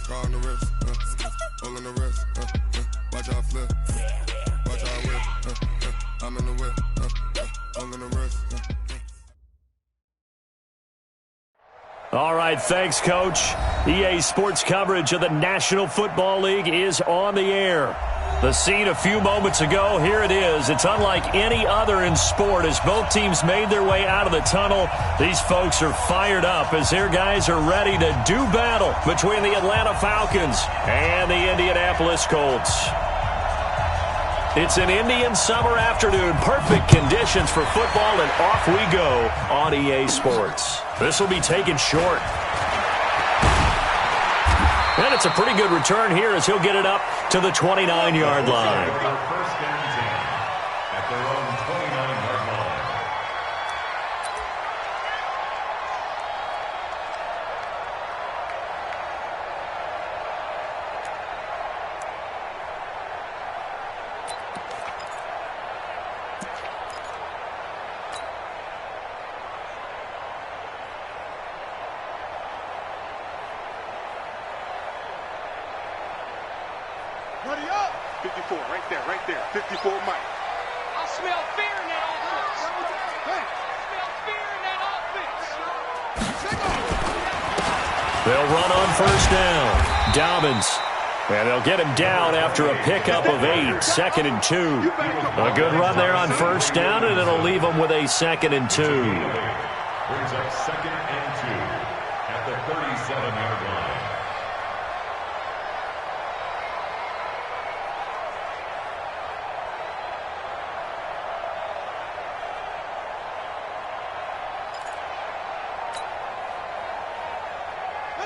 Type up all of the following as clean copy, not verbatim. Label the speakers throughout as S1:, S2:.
S1: Car on the wrist, all on the wrist, watch out flip, watch out whip, I'm in the whip, all on the wrist.
S2: All right, thanks, Coach. EA Sports coverage of the National Football League is on the air. The scene a few moments ago, here it is. It's unlike any other in sport as both teams made their way out of the tunnel. These folks are fired up as their guys are ready to do battle between the Atlanta Falcons and the Indianapolis Colts. It's an Indian summer afternoon. Perfect conditions for football, and off we go on EA Sports. This will be taken short. And it's a pretty good return here as he'll get it up to the 29-yard line.
S3: First down 10 at their own 29-yard line.
S4: Buddy up! 54, right there. 54, Mike.
S5: I smell fear in that offense.
S4: Hey.
S5: I smell fear in that offense.
S2: They'll run on first down. Dobbins. And they'll get him down after a pickup of 8. 2nd and 2. A good run there on first down, and it'll leave them with a 2nd and 2.
S3: Brings up 2nd and 2 at the 37-yard line.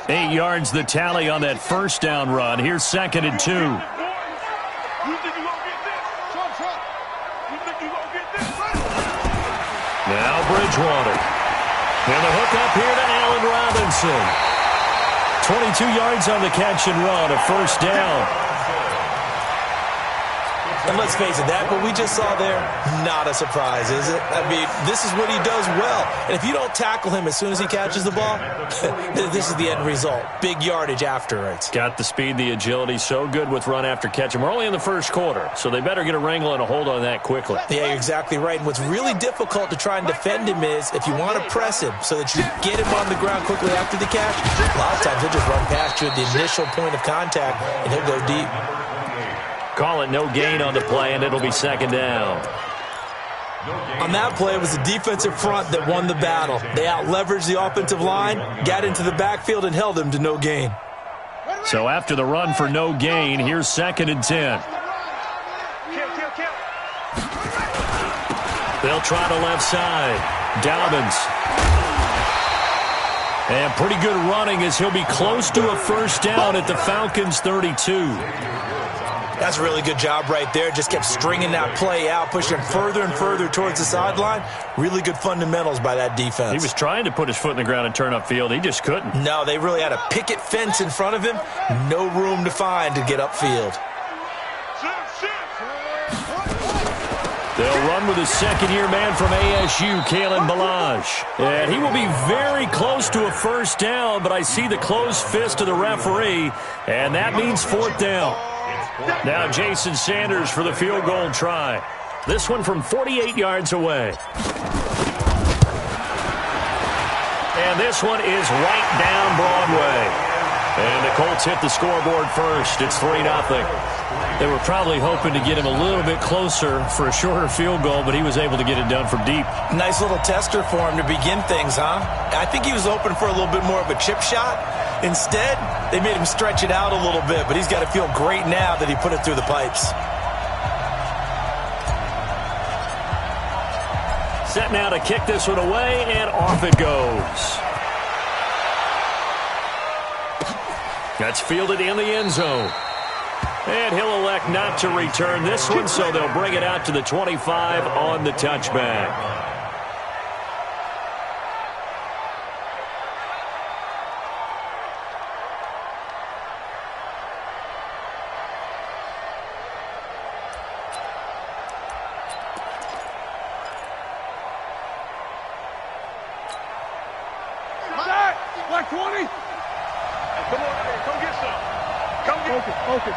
S2: Eight yards the tally on that first down run. Here's 2nd and 2.
S4: You think you gonna get this? Trump. You think you gonna get this?
S2: Now Bridgewater. And the hook up here to Allen Robinson. 22 yards on the catch and run, a first down.
S6: And let's face it, that what we just saw there, not a surprise, is it? I mean, this is what he does well. And if you don't tackle him as soon as he catches the ball, this is the end result. Big yardage afterwards.
S2: Got the speed, the agility, so good with run after catch. And we're only in the first quarter, so they better get a wrangle and a hold on that quickly.
S6: Yeah, you're exactly right. And what's really difficult to try and defend him is if you want to press him so that you get him on the ground quickly after the catch, a lot of times he'll just run past you at the initial point of contact, and he'll go deep.
S2: Call it no gain on the play, and it'll be 2nd down.
S6: On that play, it was the defensive front that won the battle. They out-leveraged the offensive line, got into the backfield, and held him to no gain.
S2: So after the run for no gain, here's 2nd and 10. They'll try to left side. Dobbins. And pretty good running as he'll be close to a first down at the Falcons' 32.
S6: That's a really good job right there. Just kept stringing that play out, pushing him further and further towards the sideline. Really good fundamentals by that defense.
S2: He was trying to put his foot in the ground and turn upfield. He just couldn't.
S6: No, they really had a picket fence in front of him. No room to find to get upfield.
S2: They'll run with a second-year man from ASU, Kalen Ballage. And he will be very close to a first down, but I see the closed fist of the referee, and that means 4th down. Now Jason Sanders for the field goal try. This one from 48 yards away. And this one is right down Broadway. And the Colts hit the scoreboard first. It's 3-0. They were probably hoping to get him a little bit closer for a shorter field goal, but he was able to get it done from deep.
S6: Nice little tester for him to begin things, huh? I think he was hoping for a little bit more of a chip shot. Instead, they made him stretch it out a little bit, but he's got to feel great now that he put it through the pipes.
S2: Set now to kick this one away, and off it goes. That's fielded in the end zone. And he'll elect not to return this one, so they'll bring it out to the 25 on the touchback.
S4: Like 20? Come on, come get some. Focus.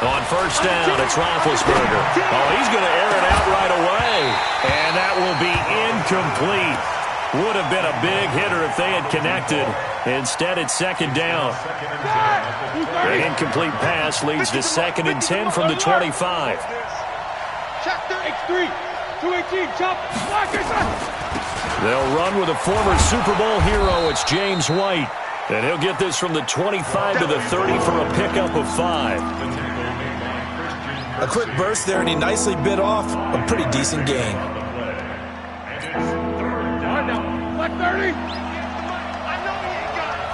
S2: On first down, it's Roethlisberger. Oh, he's going to air it out right away. And that will be incomplete. Would have been a big hitter if they had connected. Instead, it's second down. An incomplete pass leads to 2nd and 10 from the 25.
S4: Check the X3. 218. Chop.
S2: They'll run with a former Super Bowl hero. It's James White. And he'll get this from the 25 to the 30 for a pickup of 5.
S6: A quick burst there, and he nicely bit off a pretty decent gain.
S4: Black 30. I know he ain't got it.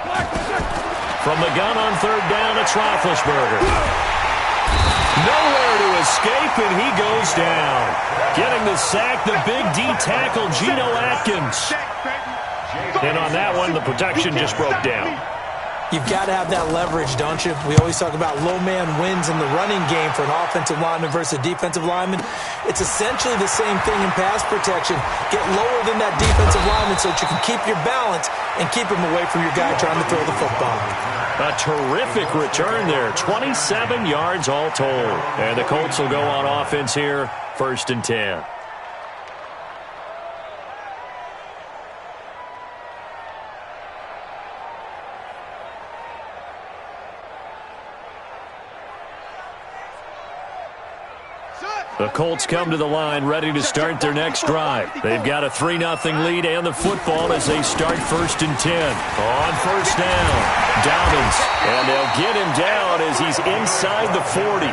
S4: Black.
S2: From the gun on third down, it's Roethlisberger. Nowhere to escape, and he goes down. Getting the sack, the big D tackle, Geno Atkins. And on that one, the protection just broke down.
S6: You've got to have that leverage, don't you? We always talk about low man wins in the running game for an offensive lineman versus a defensive lineman. It's essentially the same thing in pass protection. Get lower than that defensive lineman so that you can keep your balance and keep him away from your guy trying to throw the football.
S2: A terrific return there. 27 yards all told. And the Colts will go on offense here, 1st and 10. The Colts come to the line ready to start their next drive. They've got a 3-0 lead and the football as they start 1st and 10. On first down, Dobbins. And they'll get him down as he's inside the 40.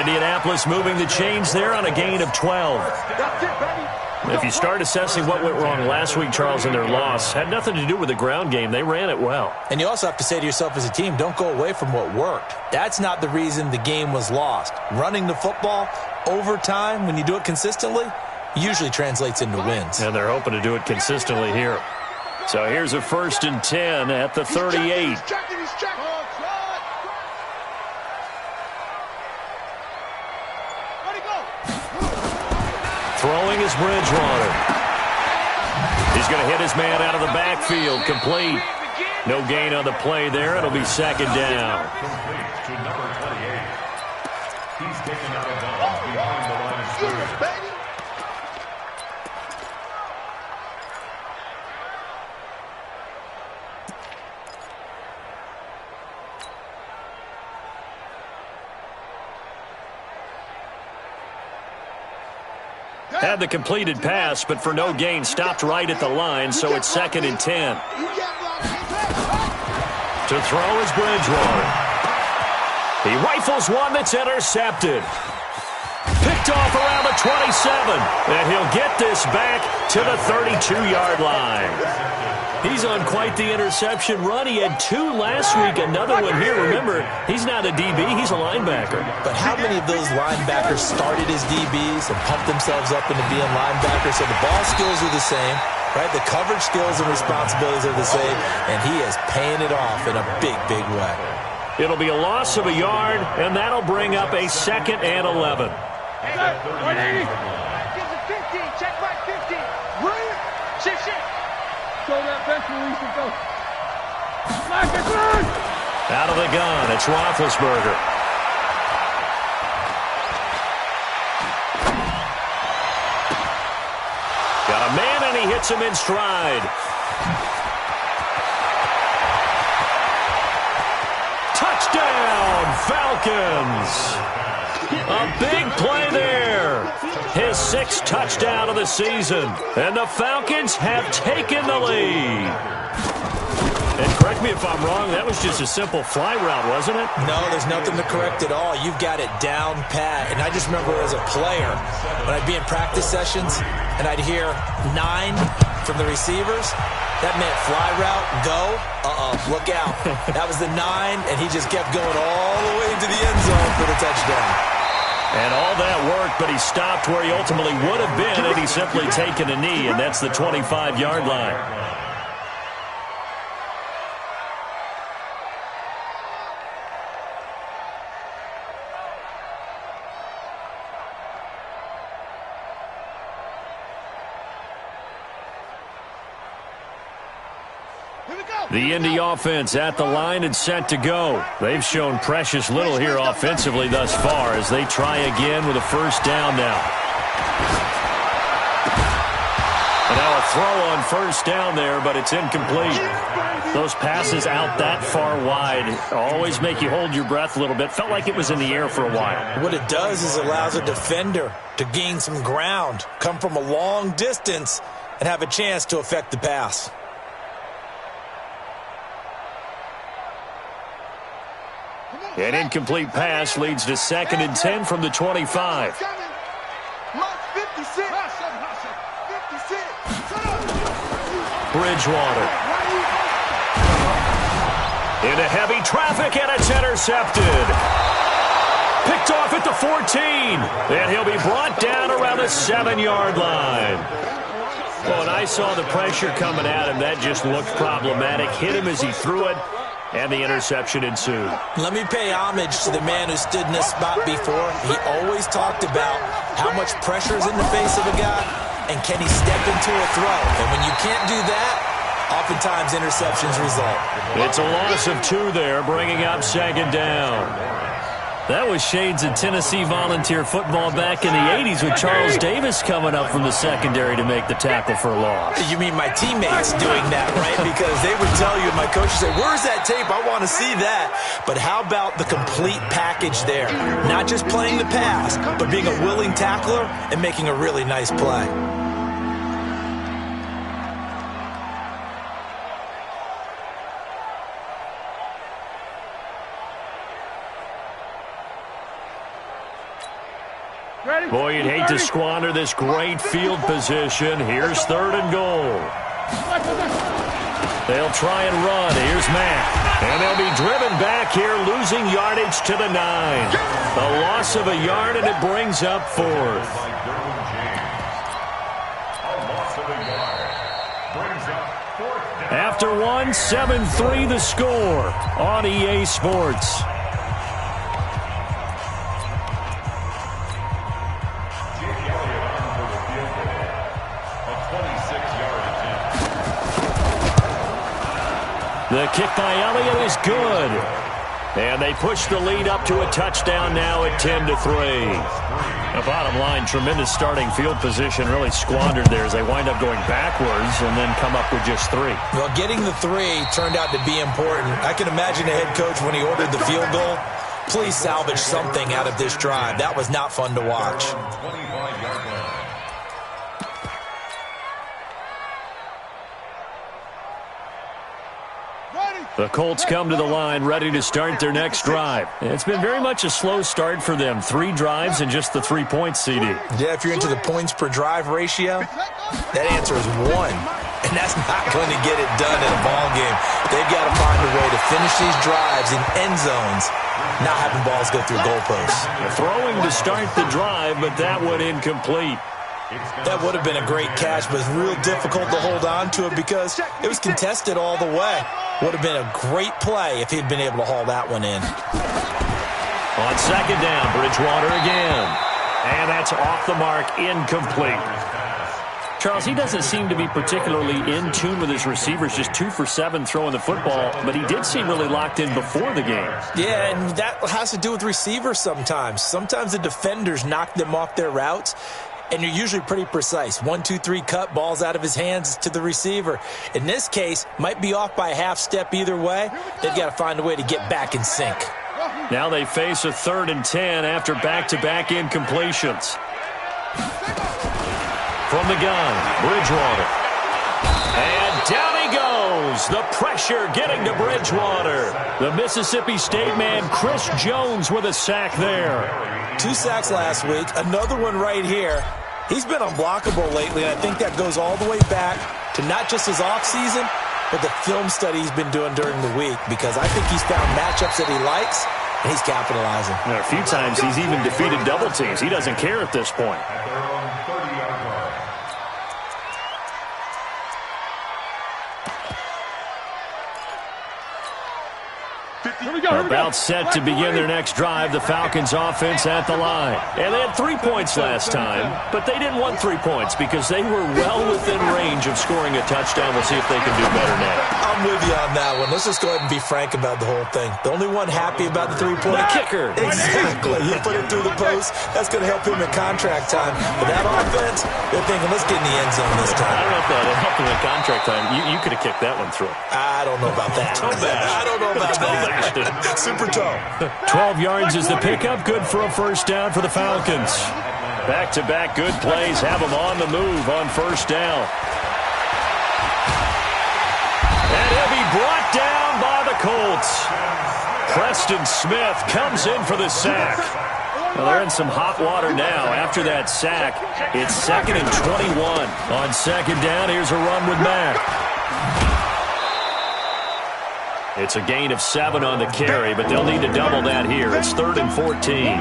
S2: Indianapolis moving the chains there on a gain of 12. If you start assessing what went wrong last week, Charles, in their loss, had nothing to do with the ground game. They ran it well.
S6: And you also have to say to yourself as a team, don't go away from what worked. That's not the reason the game was lost. Running the football over time, when you do it consistently, usually translates into wins.
S2: And they're hoping to do it consistently here. So here's a 1st and 10 at the 38.
S4: He's checking.
S2: Throwing is Bridgewater. He's going to hit his man out of the backfield. Complete. No gain on the play there. It'll be 2nd down.
S3: To number 28. He's taken out of bounds behind the line of scrimmage.
S2: Had the completed pass, but for no gain, stopped right at the line, so it's 2nd and 10. To throw is Bridgewater. He rifles one that's intercepted. Picked off around the 27, and he'll get this back to the 32-yard line. He's on quite the interception run. He had 2 last week, another one here. Remember, he's not a DB, he's a linebacker.
S6: But how many of those linebackers started as DBs and pumped themselves up into being linebackers? So the ball skills are the same, right? The coverage skills and responsibilities are the same, and he is paying it off in a big, big way.
S2: It'll be a loss of a yard, and that'll bring up a 2nd and 11.
S4: 180.
S5: Gives it 15. Check back 15. Shit.
S4: Show that bench release and go. Black is on.
S2: Out of the gun, it's Roethlisberger. Got a man, and he hits him in stride. Touchdown, Falcons! A big play there. His 6th touchdown of the season. And the Falcons have taken the lead. And correct me if I'm wrong, that was just a simple fly route, wasn't it?
S6: No, there's nothing to correct at all. You've got it down pat. And I just remember as a player, when I'd be in practice sessions, and I'd hear 9 from the receivers, that meant fly route, go, look out. That was the 9, and he just kept going all the way into the end zone for the touchdown.
S2: And all that worked, but he stopped where he ultimately would have been had he simply taken a knee, and that's the 25-yard line. The Indy offense at the line and set to go. They've shown precious little here offensively thus far as they try again with a first down now. And now a throw on first down there, but it's incomplete. Those passes out that far wide always make you hold your breath a little bit. Felt like it was in the air for a while.
S6: What it does is it allows a defender to gain some ground, come from a long distance, and have a chance to affect the pass.
S2: An incomplete pass leads to 2nd and 10 from the 25. Bridgewater. Into heavy traffic, and it's intercepted. Picked off at the 14. And he'll be brought down around the 7-yard line. Well, when I saw the pressure coming at him, that just looked problematic. Hit him as he threw it, and the interception ensued.
S6: Let me pay homage to the man who stood in this spot before. He always talked about how much pressure is in the face of a guy, and can he step into a throw. And when you can't do that, oftentimes interceptions result.
S2: It's a loss of 2 there, bringing up 2nd down. That was shades of Tennessee volunteer football back in the 80s with Charles Davis coming up from the secondary to make the tackle for a loss.
S6: You mean my teammates doing that, right? Because they would tell you, my coach would say, where's that tape? I want to see that. But how about the complete package there? Not just playing the pass, but being a willing tackler and making a really nice play.
S2: Boy, you'd hate to squander this great field position. Here's 3rd and goal. They'll try and run. Here's Matt. And they'll be driven back here, losing yardage to the 9. A loss of a yard, and it brings up 4th. After 1, 7-3 the score on EA Sports. The kick by Elliott is good. And they push the lead up to a touchdown now at 10-3. The bottom line, tremendous starting field position, really squandered there as they wind up going backwards and then come up with just 3.
S6: Well, getting the 3 turned out to be important. I can imagine the head coach when he ordered the field goal. Please salvage something out of this drive. That was not fun to watch.
S2: The Colts come to the line ready to start their next drive. It's been very much a slow start for them. 3 drives and just the 3 points, CD.
S6: Yeah, if you're into the points per drive ratio, that answer is 1. And that's not going to get it done in a ball game. They've got to find a way to finish these drives in end zones, not having balls go through goalposts.
S2: Throwing to start the drive, but that one incomplete.
S6: That would have been a great catch, but it's real difficult to hold on to it because it was contested all the way. Would have been a great play if he'd been able to haul that one in.
S2: On 2nd down, Bridgewater again. And that's off the mark, incomplete. Charles, he doesn't seem to be particularly in tune with his receivers, just 2 for 7 throwing the football, but he did seem really locked in before the game.
S6: Yeah, and that has to do with receivers sometimes. Sometimes the defenders knock them off their routes, and you're usually pretty precise. 1, 2, 3 cut, balls out of his hands to the receiver. In this case, might be off by a half step either way. They've got to find a way to get back in sync.
S2: Now they face a 3rd and 10 after back-to-back incompletions. From the gun, Bridgewater. And down he goes. The pressure getting to Bridgewater. The Mississippi State man, Chris Jones, with a sack there.
S6: 2 sacks last week, another one right here. He's been unblockable lately, and I think that goes all the way back to not just his offseason, but the film study he's been doing during the week, because I think he's found matchups that he likes, and he's capitalizing.
S2: And a few times he's even defeated double teams. He doesn't care at this point. About set to begin their next drive, the Falcons offense at the line. And they had 3 points last time, but they didn't want 3 points because they were well within range of scoring a touchdown. We'll see if they can do better now.
S6: I'm with you on that one. Let's just go ahead and be frank about the whole thing. The only one happy about the 3-point.
S2: The kicker.
S6: Exactly. You put it through the post, that's going to help him in contract time. But that offense, they're thinking, let's get in the end zone this time.
S2: I don't know if that helped him in contract time. You could have kicked that one through.
S6: I don't know about that. I don't know about that. Super toe.
S2: 12 yards is the pickup. Good for a first down for the Falcons. Back-to-back good plays have them on the move on first down. And he'll be brought down by the Colts. Preston Smith comes in for the sack. Well, they're in some hot water now. After that sack, it's 2nd and 21. On second down, here's a run with Mack. It's a gain of 7 on the carry, but they'll need to double that here. It's 3rd and 14.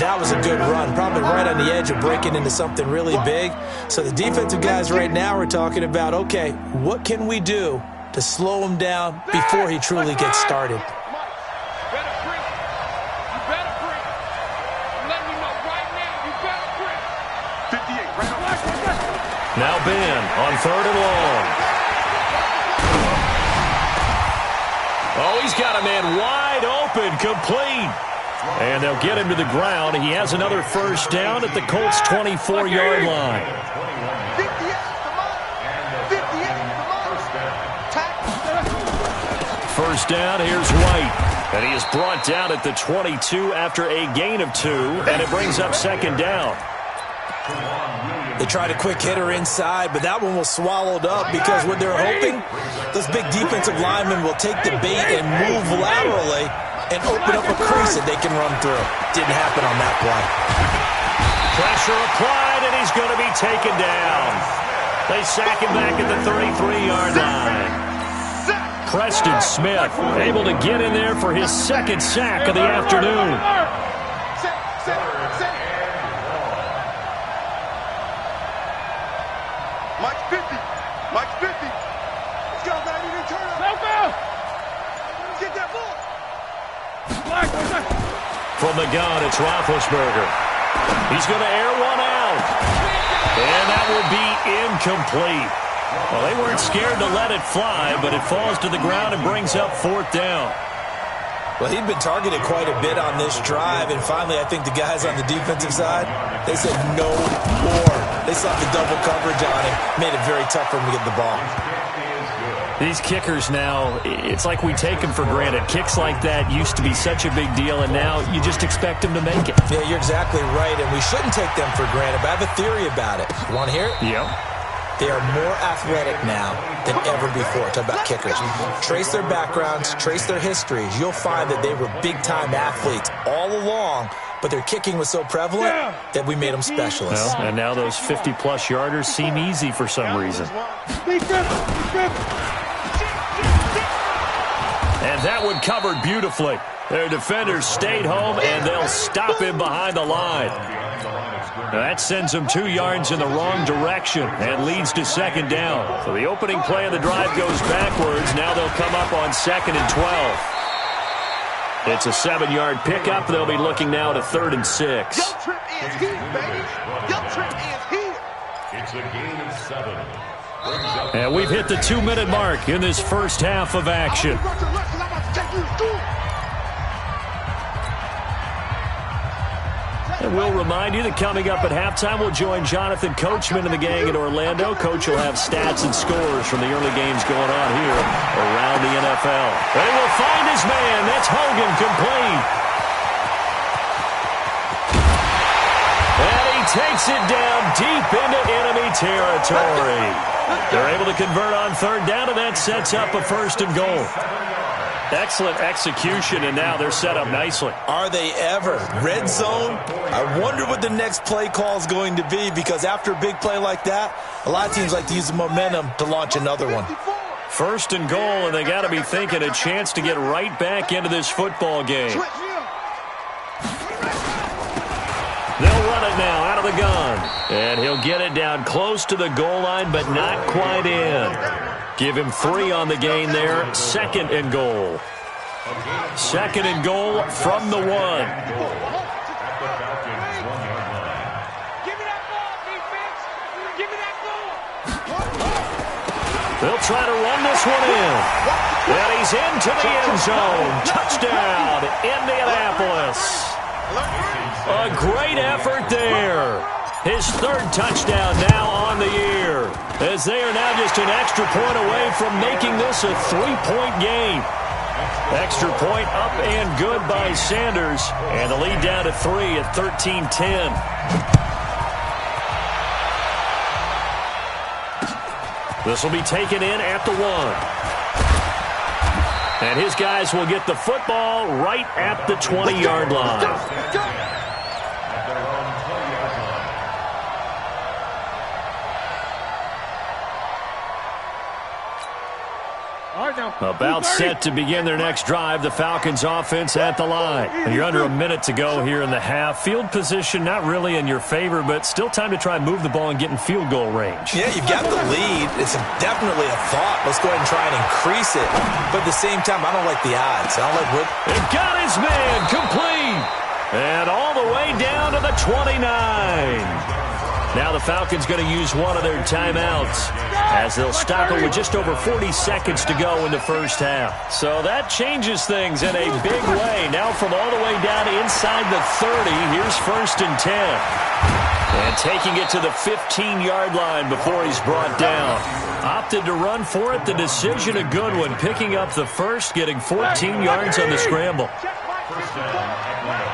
S6: That was a good run, probably right on the edge of breaking into something really big. So the defensive guys right now are talking about, okay, what can we do to slow him down before he truly gets started?
S2: Now Ben on 3rd and long. Oh, he's got a man wide open, complete. And they'll get him to the ground. He has another first down at the Colts' 24-yard line. First down, here's White. And he is brought down at the 22 after a gain of 2. And it brings up second down.
S6: They tried a quick hitter inside, but that one was swallowed up because what they're hoping, those big defensive linemen will take the bait and move laterally and open up a crease that they can run through. Didn't happen on that play.
S2: Pressure applied, and he's going to be taken down. They sack him back at the 33-yard line. Preston Smith able to get in there for his 2nd sack of the afternoon. From the gun, it's Roethlisberger. He's going to air one out. And that will be incomplete. Well, they weren't scared to let it fly, but it falls to the ground and brings up 4th down.
S6: Well, he'd been targeted quite a bit on this drive, and finally I think the guys on the defensive side, they said no more. They saw the double coverage on him, made it very tough for him to get the ball.
S2: These kickers now, it's like we take them for granted. Kicks like that used to be such a big deal, and now you just expect them to make it.
S6: Yeah, you're exactly right, and we shouldn't take them for granted, but I have a theory about it. You want to hear it?
S2: Yep.
S6: They are more athletic now than ever before. Talk about kickers. Trace their backgrounds, trace their histories. You'll find that they were big-time athletes all along, but their kicking was so prevalent that we made them specialists.
S2: Well, and now those 50-plus yarders seem easy for some reason. And that one covered beautifully. Their defenders stayed home, and they'll stop him behind the line. Now that sends them 2 yards in the wrong direction and leads to second down. So the opening play of the drive goes backwards. Now they'll come up on 2nd and 12. It's a 7-yard pickup. They'll be looking now to 3rd and 6.
S4: Your trip is here, baby. Your trip is here.
S3: It's a gain of 7.
S2: And we've hit the 2-minute mark in this first half of action. And we'll remind you that coming up at halftime, we'll join Jonathan Coachman and the gang in Orlando. Coach will have stats and scores from the early games going on here around the NFL. They will find his man. That's Hogan, complete. And he takes it down deep into enemy territory. They're able to convert on 3rd down, and that sets up a 1st and goal. Excellent execution, and now they're set up nicely.
S6: Are they ever? Red zone? I wonder what the next play call is going to be, because after a big play like that, a lot of teams like to use the momentum to launch another one.
S2: 1st and goal, and they got to be thinking a chance to get right back into this football game. They'll run it now out of the gun. And he'll get it down close to the goal line, but not quite in. Give him 3 on the gain there. 2nd and goal. Second and goal from the 1.
S3: At the Falcons' 1-yard line.
S5: Give me that ball, defense. Give me that ball.
S2: They'll try to run this one in. And he's into the end zone. Touchdown, Indianapolis. A great effort there. His third touchdown now on the year, as they are now just an extra point away from making this a 3-point game. Extra point up and good by Sanders, and the lead down to 3 at 13-10. This will be taken in at the 1. And his guys will get the football right at the 20-yard line. About set to begin their next drive, the Falcons offense at the line. And you're under a minute to go here in the half. Field position not really in your favor, but still time to try and move the ball and get in field goal range.
S6: Yeah, you've got the lead. It's definitely a thought. Let's go ahead and try and increase it. But at the same time, I don't like the odds. I don't like what...
S2: They've got his man complete. And all the way down to the 29. Now the Falcons going to use one of their timeouts as they'll stop it with just over 40 seconds to go in the first half. So that changes things in a big way. Now from all the way down inside the 30, here's 1st and 10. And taking it to the 15-yard line before he's brought down. Opted to run for it. The decision a good one. Picking up the first, getting 14 yards on the scramble.
S3: First down, Atlanta.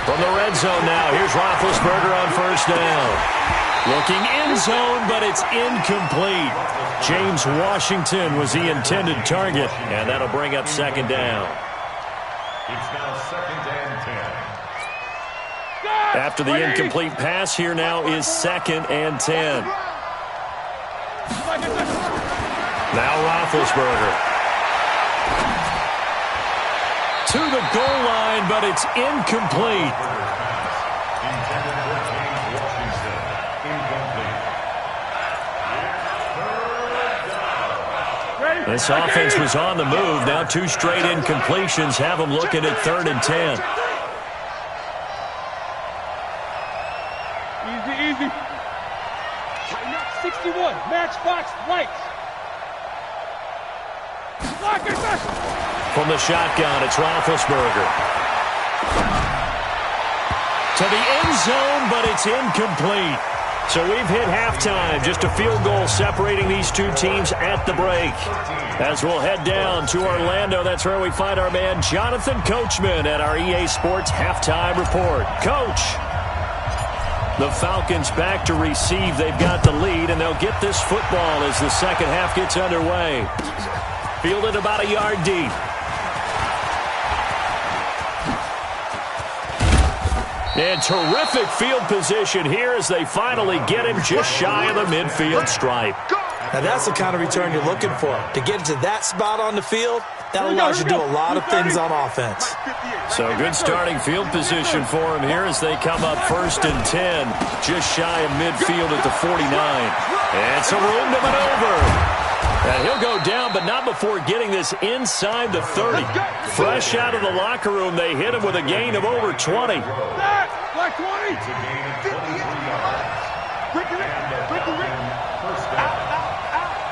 S2: From the red zone now, here's Roethlisberger on 1st down. Looking end zone, but it's incomplete. James Washington was the intended target, and that'll bring up 2nd down.
S3: It's now 2nd and 10.
S2: After the incomplete pass, here now is 2nd and 10. Now Roethlisberger. To the goal line, but it's incomplete.
S3: Intended for James Washington. Incomplete.
S2: This offense was on the move. Now 2 straight incompletions have them looking at 3rd and 10.
S5: Easy. Tighten up, 61. Matchbox lights. Lock it.
S2: From the shotgun, it's Roethlisberger. To the end zone, but it's incomplete. So we've hit halftime. Just a field goal separating these two teams at the break. As we'll head down to Orlando, that's where we find our man Jonathan Coachman at our EA Sports Halftime Report. Coach, the Falcons back to receive. They've got the lead, and they'll get this football as the second half gets underway. Fielded about a yard deep. And terrific field position here as they finally get him just shy of the midfield stripe.
S6: Now that's the kind of return you're looking for. To get to that spot on the field, that allows you to do a lot of things on offense.
S2: So good starting field position for him here as they come up 1st and 10, just shy of midfield at the 49. And some room to maneuver. And he'll go down, but not before getting this inside the 30. Fresh out of the locker room, they hit him with a gain of over 20.
S5: Like 20.
S3: It's a gain of 23 yards.
S5: Ricky.
S3: First down.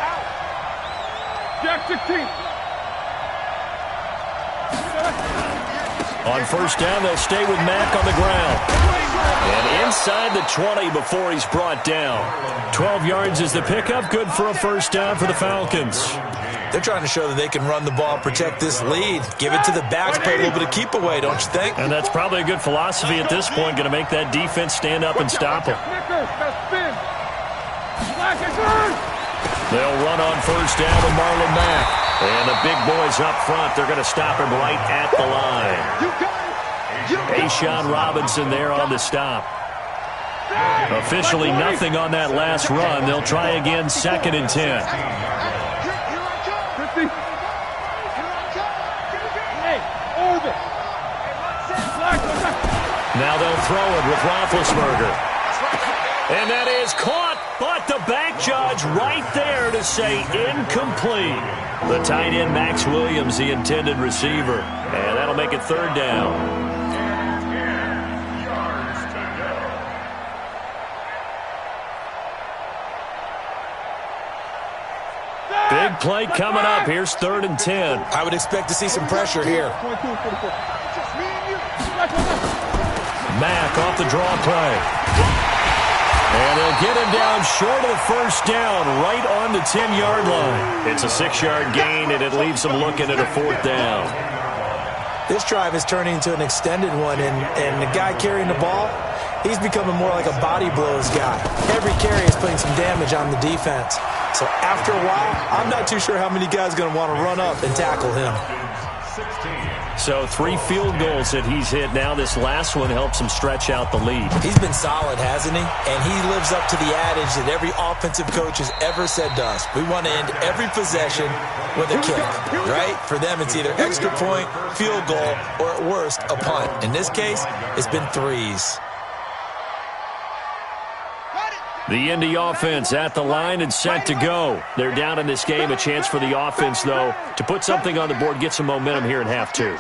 S5: Out. Jack 16.
S2: On 1st down, they'll stay with Mack on the ground. And inside the 20 before he's brought down. 12 yards is the pickup. Good for a 1st down for the Falcons.
S6: They're trying to show that they can run the ball and protect this lead. Give it to the backs, play a little bit of keep away, don't you think?
S2: And that's probably a good philosophy at this point. Going to make that defense stand up and stop him. They'll run on 1st down with Marlon Mack. And the big boys up front, they're going to stop him right at the line. Ashawn Robinson there on the stop. Officially nothing on that last run. They'll try again 2nd and 10. Now they'll throw it with Roethlisberger. And that is caught, but the back judge right there to say incomplete. The tight end, Max Williams, the intended receiver. And that'll make it third down. Big play coming up. Here's 3rd and 10.
S6: I would expect to see some pressure here.
S2: Mack off the draw play. And they'll get him down short of the first down, right on the 10-yard line. It's a 6-yard gain, and it leaves them looking at a 4th down.
S6: This drive is turning into an extended one, and the guy carrying the ball, he's becoming more like a body blows guy. Every carry is putting some damage on the defense. So after a while, I'm not too sure how many guys are going to want to run up and tackle him.
S2: So 3 field goals that he's hit now. This last one helps him stretch out the lead.
S6: He's been solid, hasn't he? And he lives up to the adage that every offensive coach has ever said to us. We want to end every possession with a kick, right? For them, it's either extra point, field goal, or at worst, a punt. In this case, it's been 3s.
S2: The Indy offense at the line and set to go. They're down in this game. A chance for the offense, though, to put something on the board, get some momentum here in half 2.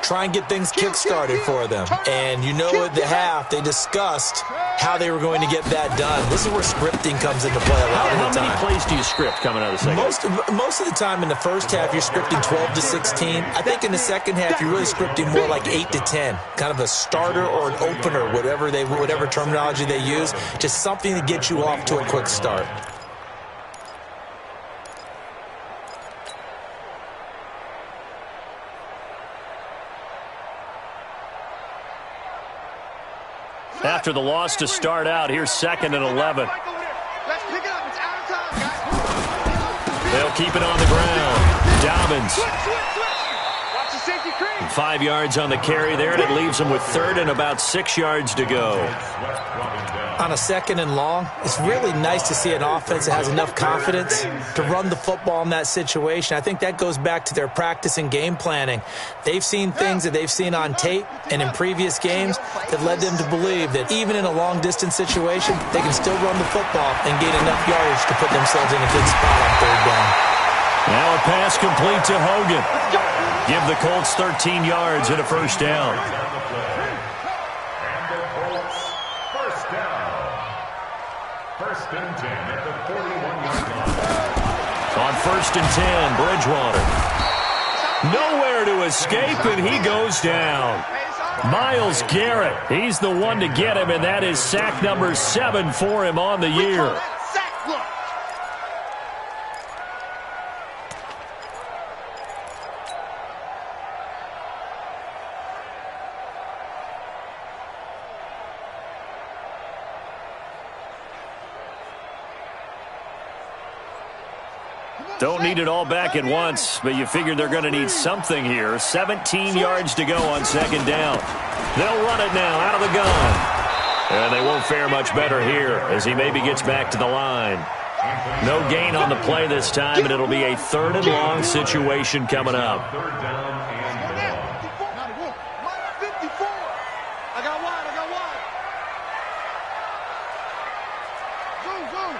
S6: Try and get things kick-started for them. And you know at the half, they discussed how they were going to get that done. This is where scripting comes into play a lot of the time.
S2: How many plays do you script coming out of the second?
S6: Most of the time in the first half, you're scripting 12 to 16. I think in the second half, you're really scripting more like 8 to 10. Kind of a starter or an opener, whatever terminology they use. Just something to get you off to a quick start.
S2: After the loss to start out, here's 2nd and 11. They'll keep it on the ground. Dobbins. 5 yards on the carry there, and it leaves them with 3rd and about 6 yards to go.
S6: On a 2nd and long, it's really nice to see an offense that has enough confidence to run the football in that situation. I think that goes back to their practice and game planning. They've seen things that they've seen on tape and in previous games that led them to believe that even in a long-distance situation, they can still run the football and gain enough yardage to put themselves in a good spot on 3rd down.
S2: Now a pass complete to Hogan. Give the Colts 13 yards and a 1st down. On 1st and 10, Bridgewater. Nowhere to escape, and he goes down. Myles Garrett, he's the one to get him, and that is sack number 7 for him on the year. Don't need it all back at once, but you figure they're going to need something here. 17 yards to go on 2nd down. They'll run it now out of the gun. And they won't fare much better here as he maybe gets back to the line. No gain on the play this time, and it'll be a 3rd and long situation coming up.
S4: 3rd down and 54. I got wide. Zoom.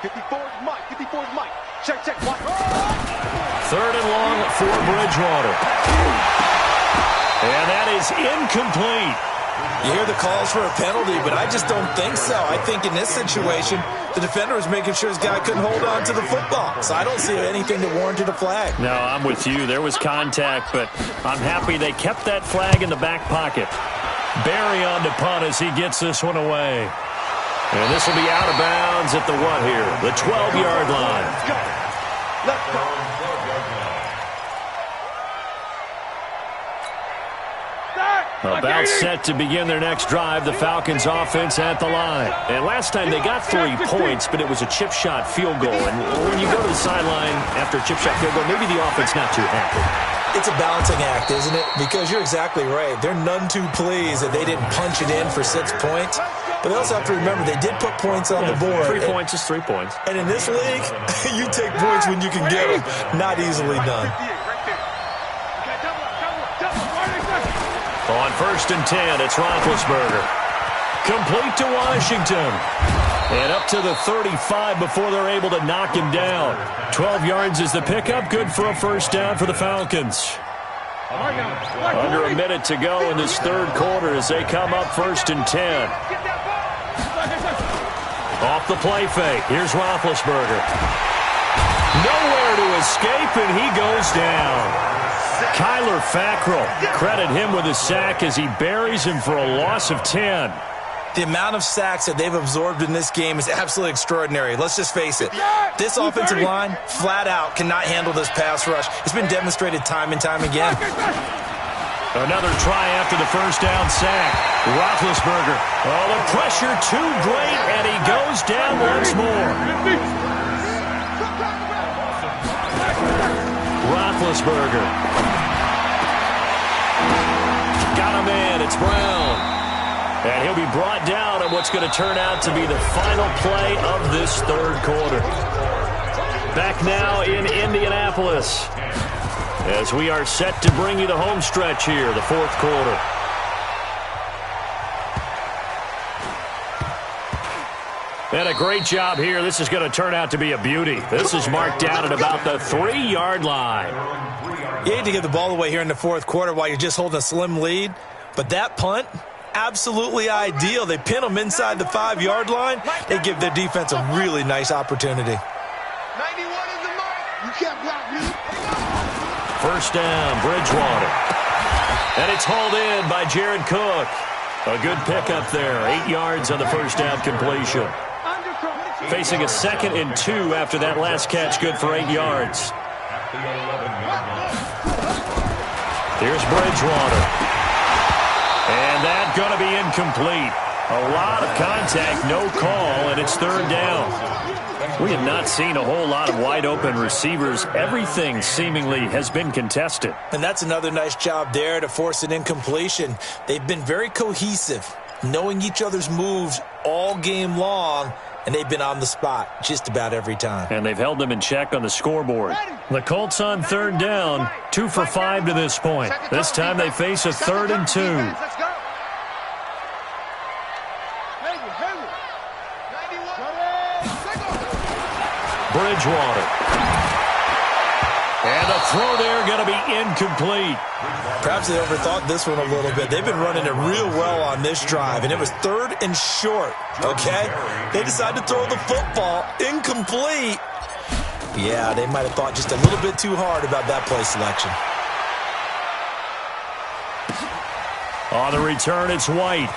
S4: 54 is Mike. Check. Watch.
S2: 3rd and long for Bridgewater. And that is incomplete.
S6: You hear the calls for a penalty, but I just don't think so. I think in this situation, the defender was making sure his guy couldn't hold on to the football. So I don't see anything that warranted a flag.
S2: No, I'm with you. There was contact, but I'm happy they kept that flag in the back pocket. Barry on to punt as he gets this one away. And this will be out of bounds at the what here? The 12-yard line.
S4: Let's go.
S2: About set to begin their next drive, the Falcons offense at the line. And last time they got 3 points, but it was a chip shot field goal. And when you go to the sideline after a chip shot field goal, maybe the offense not too happy.
S6: It's a balancing act, isn't it? Because you're exactly right. They're none too pleased that they didn't punch it in for 6 points. But they also have to remember they did put points on the board.
S2: 3 points is 3 points.
S6: And in this league, you take points when you can get them. Not easily done.
S2: On 1st and 10, it's Roethlisberger. Complete to Washington. And up to the 35 before they're able to knock him down. 12 yards is the pickup. Good for a first down for the Falcons. Under a minute to go in this third quarter as they come up 1st and 10. Off the play fake. Here's Roethlisberger. Nowhere to escape, and he goes down. Kyler Fackrell, credit him with a sack as he buries him for a loss of 10.
S6: The amount of sacks that they've absorbed in this game is absolutely extraordinary. Let's just face it. This offensive line, flat out, cannot handle this pass rush. It's been demonstrated time and time again.
S2: Another try after the first down sack. Roethlisberger. Oh, the pressure too great, and he goes down once more. Roethlisberger. Got him in. It's Brown. And he'll be brought down on what's going to turn out to be the final play of this third quarter. Back now in Indianapolis as we are set to bring you the home stretch here, the fourth quarter. And a great job here. This is going to turn out to be a beauty. This is marked down at about the 3-yard line.
S6: You hate to give the ball away here in the fourth quarter while you're just holding a slim lead, but that punt, absolutely ideal. They pin them inside the 5-yard line. They give their defense a really nice opportunity.
S5: 91 is the mark. You can't block me.
S2: First down, Bridgewater. And it's hauled in by Jared Cook. A good pickup there. 8 yards on the first down completion. Facing a 2nd and 2 after that last catch. Good for 8 yards. Here's Bridgewater. And that's going to be incomplete. A lot of contact, no call, and it's third down. We have not seen a whole lot of wide-open receivers. Everything seemingly has been contested.
S6: And that's another nice job there to force an incompletion. They've been very cohesive, knowing each other's moves all game long, and they've been on the spot just about every time.
S2: And they've held them in check on the scoreboard. The Colts on third down, 2 for 5 to this point. This time they face a 3rd and 2. Bridgewater. And the throw there going to be incomplete.
S6: Perhaps they overthought this one a little bit. They've been running it real well on this drive, and it was 3rd and short, okay? They decided to throw the football incomplete. Yeah, they might have thought just a little bit too hard about that play selection.
S2: On the return, it's White.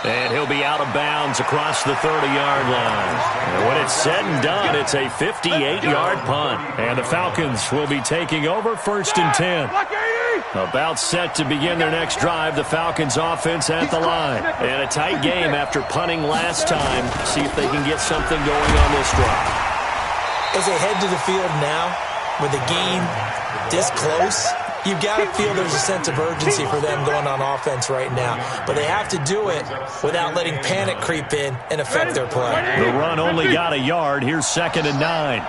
S2: And he'll be out of bounds across the 30-yard line. And when it's said and done, it's a 58-yard punt. And the Falcons will be taking over 1st and 10. About set to begin their next drive, the Falcons offense at the line. And a tight game after punting last time. See if they can get something going on this drive.
S6: As they head to the field now, with the game this close, you've got to feel there's a sense of urgency for them going on offense right now. But they have to do it without letting panic creep in and affect their play.
S2: The run only got a yard. Here's 2nd and 9.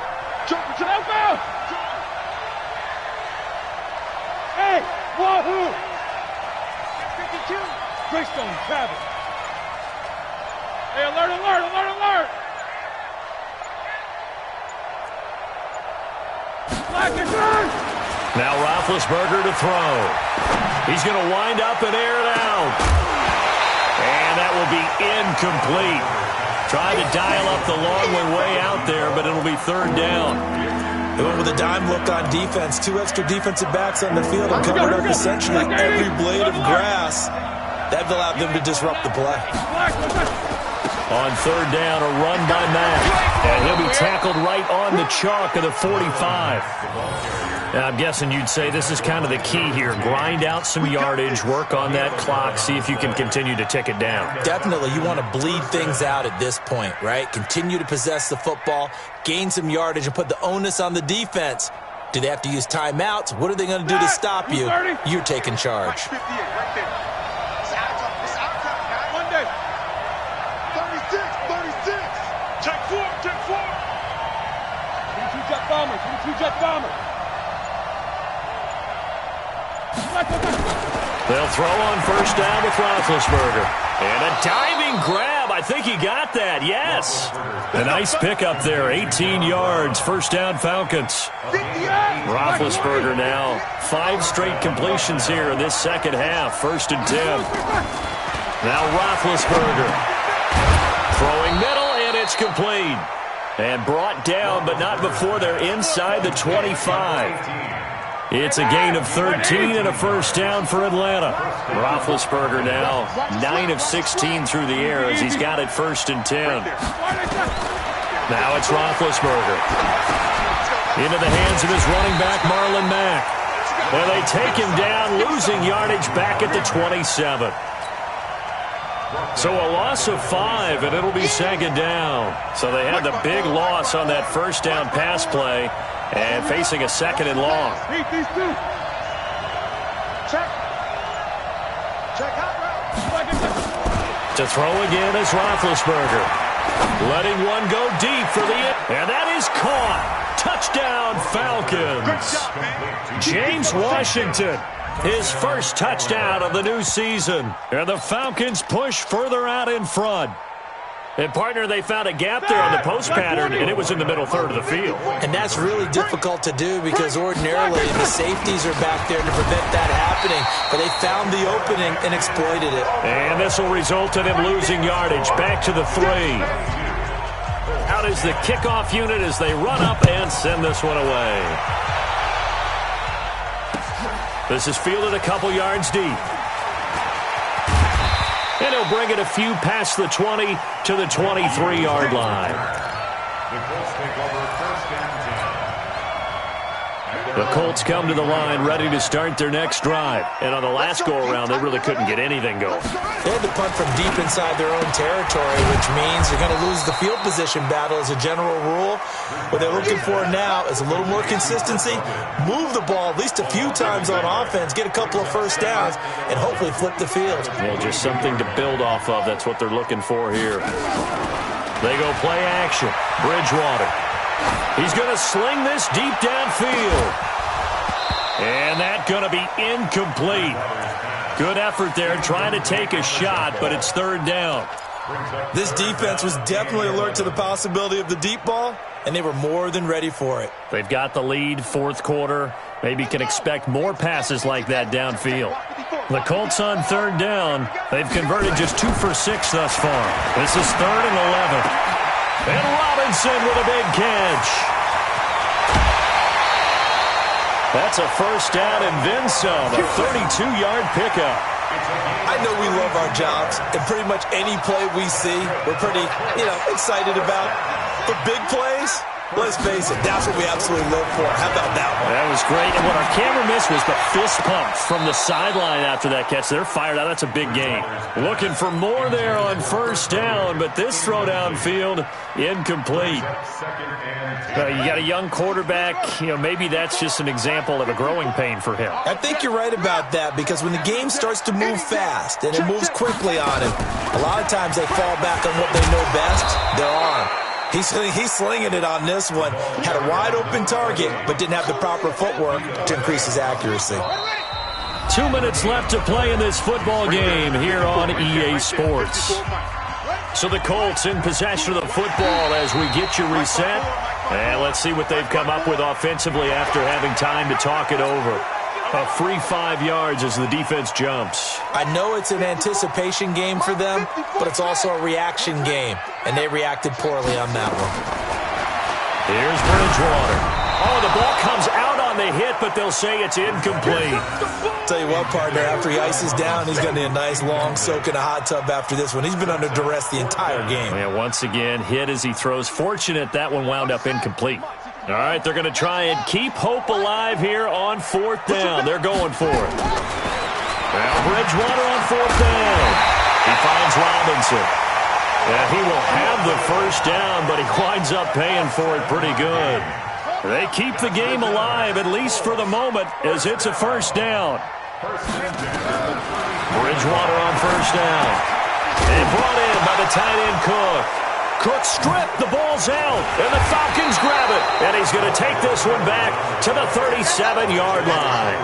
S4: Hey, wahoo! 52. Greystone, Travis. Hey, alert, alert, alert, alert!
S2: Now Roethlisberger to throw. He's going to wind up and air it out. And that will be incomplete. Trying to dial up the long way out there, but it'll be 3rd down.
S6: They went with a dime look on defense. 2 extra defensive backs on the field and covered up essentially every blade of grass. That allowed them to disrupt the play.
S2: On 3rd down, a run by Mack. And he'll be tackled right on the chalk of the 45. Now, I'm guessing you'd say this is kind of the key here. Grind out some yardage, work on that clock, see if you can continue to tick it down.
S6: Definitely. You want to bleed things out at this point, right? Continue to possess the football, gain some yardage, and put the onus on the defense. Do they have to use timeouts? What are they going to do to stop you? You're taking charge.
S5: 58 right there. It's our time, guys. Monday. 36.
S4: Check 4. 22 jet bomber. 22 jet bomber.
S2: They'll throw on 1st down with Roethlisberger. And a diving grab Graham, I think he got that, yes. A nice pickup there, 18 yards, first down Falcons. Roethlisberger now, 5 straight completions here in this second half, 1st and 10. Now Roethlisberger, throwing middle, and it's complete. And brought down, but not before they're inside the 25. It's a gain of 13 and a first down for Atlanta. Roethlisberger now 9 of 16 through the air as he's got it 1st and 10. Now it's Roethlisberger. Into the hands of his running back, Marlon Mack. And they take him down, losing yardage back at the 27. So a loss of 5, and it'll be 2nd down. So they had the big loss on that first down pass play. And facing a 2nd and long. To throw again is Roethlisberger. Letting one go deep for the end. And that is caught. Touchdown, Falcons. James Washington, his first touchdown of the new season. And the Falcons push further out in front. And, partner, they found a gap there on the post pattern, and it was in the middle third of the field.
S6: And that's really difficult to do because ordinarily the safeties are back there to prevent that happening. But they found the opening and exploited it.
S2: And this will result in him losing yardage back to the 3. Out is the kickoff unit as they run up and send this one away. This is fielded a couple yards deep. And he'll bring it a few past the 20 to the 23-yard line. The Colts come to the line ready to start their next drive. And on the last go-around, they really couldn't get anything going.
S6: They had to punt from deep inside their own territory, which means you're going to lose the field position battle as a general rule. What they're looking for now is a little more consistency, move the ball at least a few times on offense, get a couple of first downs, and hopefully flip the field.
S2: Yeah, just something to build off of. That's what they're looking for here. They go play action. Bridgewater. He's going to sling this deep downfield. And that's going to be incomplete. Good effort there trying to take a shot, but it's 3rd down.
S6: This defense was definitely alert to the possibility of the deep ball, and they were more than ready for it.
S2: They've got the lead, 4th quarter. Maybe can expect more passes like that downfield. The Colts on 3rd down. They've converted just 2 for 6 thus far. This is 3rd and 11. And Robinson with a big catch. That's a first down and then some, a 32-yard pickup.
S6: I know we love our jobs, and pretty much any play we see, we're pretty, excited about. The big plays, let's face it, that's what we absolutely live for. How about that one?
S2: That was great. And what our camera missed was the fist pump from the sideline after that catch. They're fired out. That's a big gain. Looking for more there on first down, but this throw downfield, incomplete. You got a young quarterback. Maybe that's just an example of a growing pain for him.
S6: I think you're right about that because when the game starts to move fast and it moves quickly on him, a lot of times they fall back on what they know best, their arm. He's slinging it on this one. Had a wide-open target, but didn't have the proper footwork to increase his accuracy.
S2: 2 minutes left to play in this football game here on EA Sports. So the Colts in possession of the football as we get you reset. And let's see what they've come up with offensively after having time to talk it over. A free 5 yards as the defense jumps.
S6: I know it's an anticipation game for them, but it's also a reaction game, and they reacted poorly on that one.
S2: Here's Bridgewater. Oh, the ball comes out on the hit, but they'll say it's incomplete.
S6: Tell you what, partner, after he ices down, he's going to need a nice long soak in a hot tub after this one. He's been under duress the entire game.
S2: Yeah, once again, hit as he throws. Fortunate that one wound up incomplete. All right, they're going to try and keep hope alive here on 4th down. They're going for it. Now Bridgewater on 4th down. He finds Robinson. He will have the first down, but he winds up paying for it pretty good. They keep the game alive, at least for the moment, as it's a first down. Bridgewater on first down. And brought in by the tight end Cook. Cook stripped, the ball's out, and the Falcons grab it. And he's going to take this one back to the 37-yard line.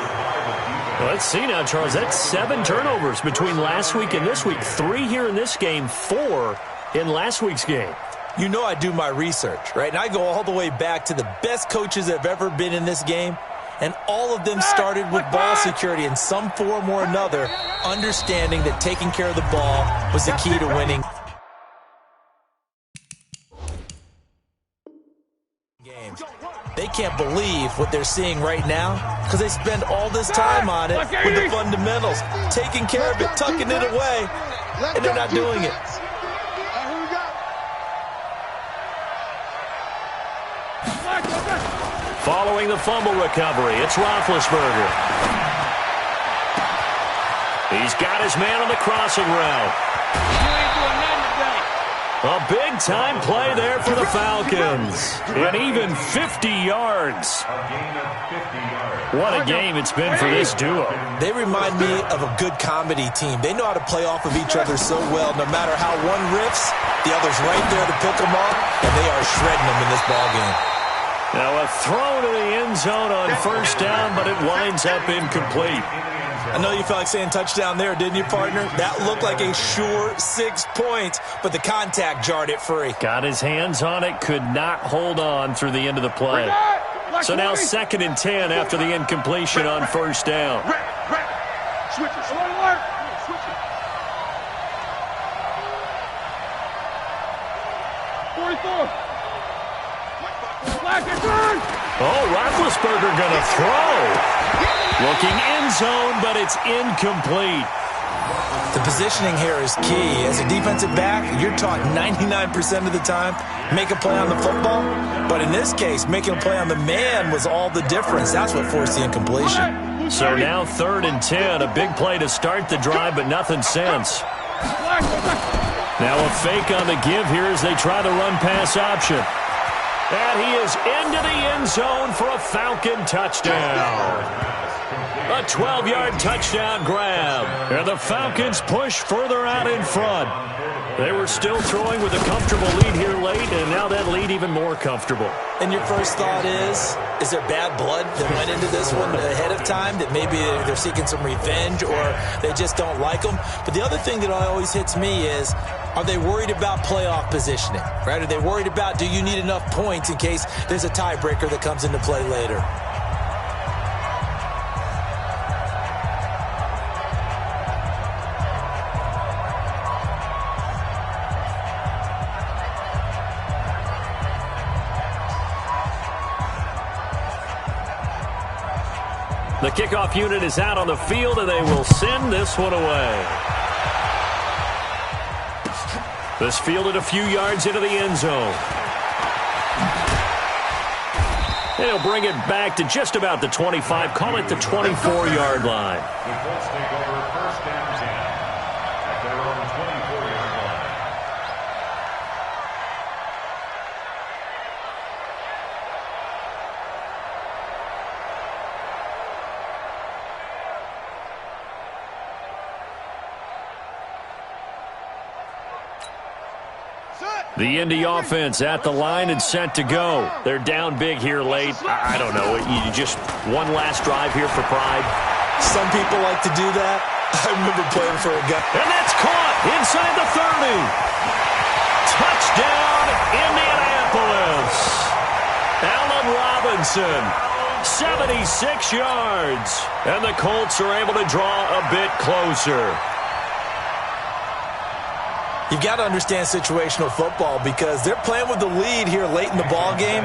S2: Well, let's see now, Charles. That's 7 turnovers between last week and this week. 3 here in this game, 4 in last week's game.
S6: You know I do my research, right? And I go all the way back to the best coaches that have ever been in this game, and all of them started with ball security in some form or another, understanding that taking care of the ball was the key to winning games. They can't believe what they're seeing right now because they spend all this time on it with the fundamentals, taking care of it, tucking it away, and they're not doing it.
S2: Following the fumble recovery, it's Roethlisberger. He's got his man on the crossing route.
S5: You ain't doing nothing today.
S2: A big-time play there for the Falcons. And even 50 yards.
S3: A gain of 50 yards.
S2: What a game it's been for this duo.
S6: They remind me of a good comedy team. They know how to play off of each other so well. No matter how one riffs, the other's right there to pick them up, and they are shredding them in this ballgame.
S2: Now a throw to the end zone on first down, but it winds up incomplete.
S6: I know you felt like saying touchdown there, didn't you, partner? That looked like a sure 6 points, but the contact jarred it free.
S2: Got his hands on it, could not hold on through the end of the play. So now 2nd and 10 after the incompletion on first down.
S4: Switch it. Switch it. 44.
S2: Oh, Roethlisberger going to throw. Looking end zone, but it's incomplete.
S6: The positioning here is key. As a defensive back, you're taught 99% of the time, make a play on the football. But in this case, making a play on the man was all the difference. That's what forced the incompletion.
S2: So now 3rd and 10, a big play to start the drive, but nothing since. Now a fake on the give here as they try the run-pass option. And he is into the end zone for a Falcon touchdown. A 12-yard touchdown grab. And the Falcons push further out in front. They were still throwing with a comfortable lead here late, and now that lead even more comfortable.
S6: And your first thought is there bad blood that went into this one ahead of time, that maybe they're seeking some revenge or they just don't like them? But the other thing that always hits me is, are they worried about playoff positioning, right? Are they worried about, do you need enough points in case there's a tiebreaker that comes into play later?
S2: The kickoff unit is out on the field, and they will send this one away. This fielded a few yards into the end zone. They'll bring it back to just about the 25, call it the 24-yard line.
S3: The Colts take over first and 10 at their own 24-yard line.
S2: The Indy offense at the line and set to go. They're down big here late. I don't know. You just one last drive here for pride.
S6: Some people like to do that. I remember playing for a guy.
S2: And that's caught inside the 30. Touchdown, Indianapolis. Allen Robinson, 76 yards. And the Colts are able to draw a bit closer.
S6: You've got to understand situational football because they're playing with the lead here late in the ball game.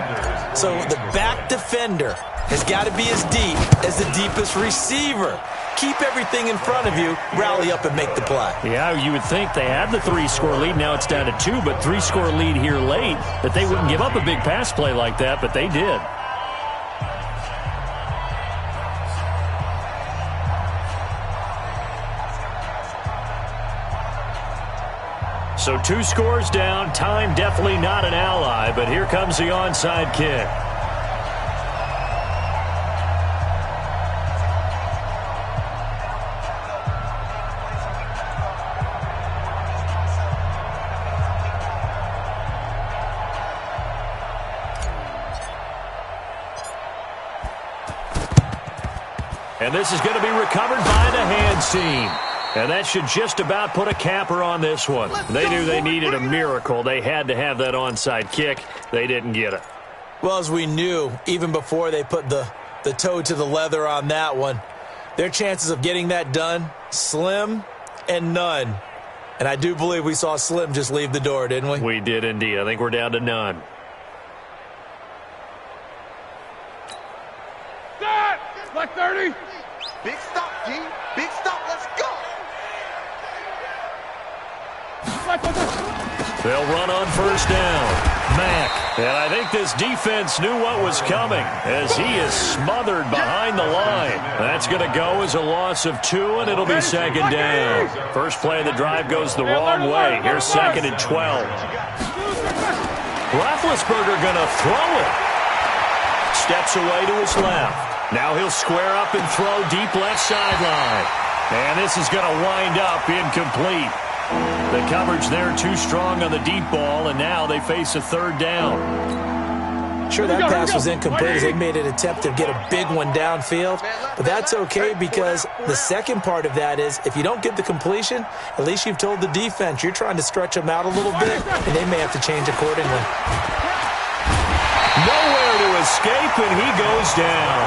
S6: So the back defender has got to be as deep as the deepest receiver. Keep everything in front of you, rally up and make the play.
S2: Yeah, you would think they had the 3-score lead. Now it's down to 2, but 3-score lead here late, that they wouldn't give up a big pass play like that, but they did. So 2 scores down. Time definitely not an ally, but here comes the onside kick. And this is going to be recovered by the hands team. And that should just about put a capper on this one. They knew they needed a miracle. They had to have that onside kick. They didn't get it.
S6: Well, as we knew, even before they put the toe to the leather on that one, their chances of getting that done, slim and none. And I do believe we saw Slim just leave the door, didn't we?
S2: We did indeed. I think we're down to none.
S4: That! Like 30.
S5: Big stop, G. Big stop. Let's go.
S2: They'll run on first down. Mack. And I think this defense knew what was coming as he is smothered behind the line. That's going to go as a loss of 2, and it'll be second down. First play of the drive goes the wrong way. Here's second and 12. Roethlisberger going to throw it. Steps away to his left. Now he'll square up and throw deep left sideline. And this is going to wind up incomplete. The coverage there too strong on the deep ball, and now they face a third down.
S6: Sure, that pass was incomplete as they made an attempt to get a big one downfield, but that's okay because the second part of that is if you don't get the completion, at least you've told the defense you're trying to stretch them out a little bit, and they may have to change accordingly.
S2: Nowhere to escape, and he goes down.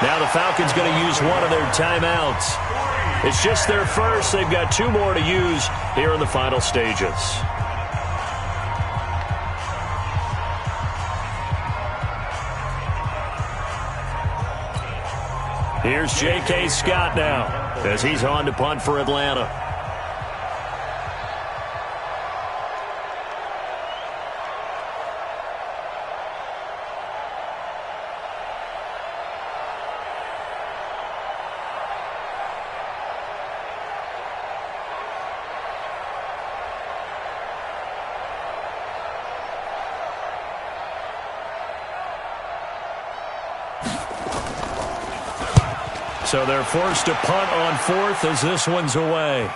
S2: Now the Falcons going to use one of their timeouts. It's just their first. They've got 2 more to use here in the final stages. Here's J.K. Scott now as he's on to punt for Atlanta. So they're forced to punt on 4th as this one's away.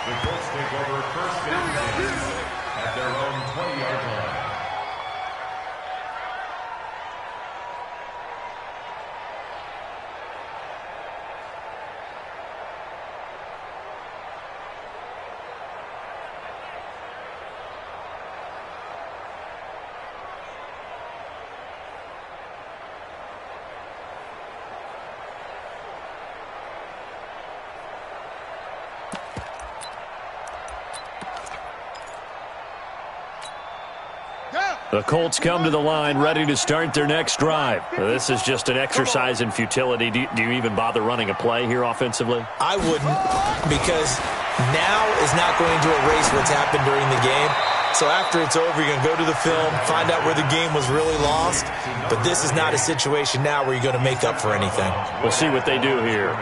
S3: The Colts take over first and 10 at their own 20-yard line.
S2: The Colts come to the line ready to start their next drive. This is just an exercise in futility. Do you even bother running a play here offensively?
S6: I wouldn't, because now is not going to erase what's happened during the game. So after it's over, you're going to go to the film, find out where the game was really lost. But this is not a situation now where you're going to make up for anything.
S2: We'll see what they do here.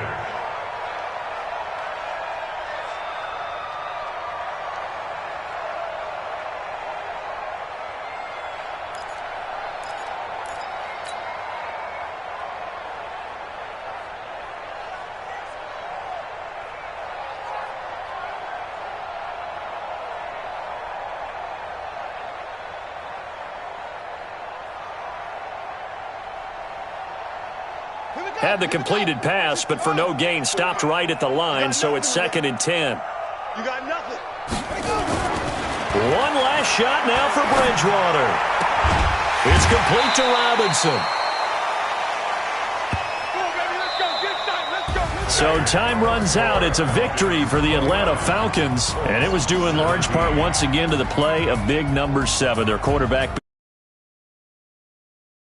S2: Had the completed pass, but for no gain, stopped right at the line, so it's second and 10.
S4: You got nothing.
S2: One last shot now for Bridgewater. It's complete to Robinson. So time runs out. It's a victory for the Atlanta Falcons, and it was due in large part once again to the play of big number 7, their quarterback.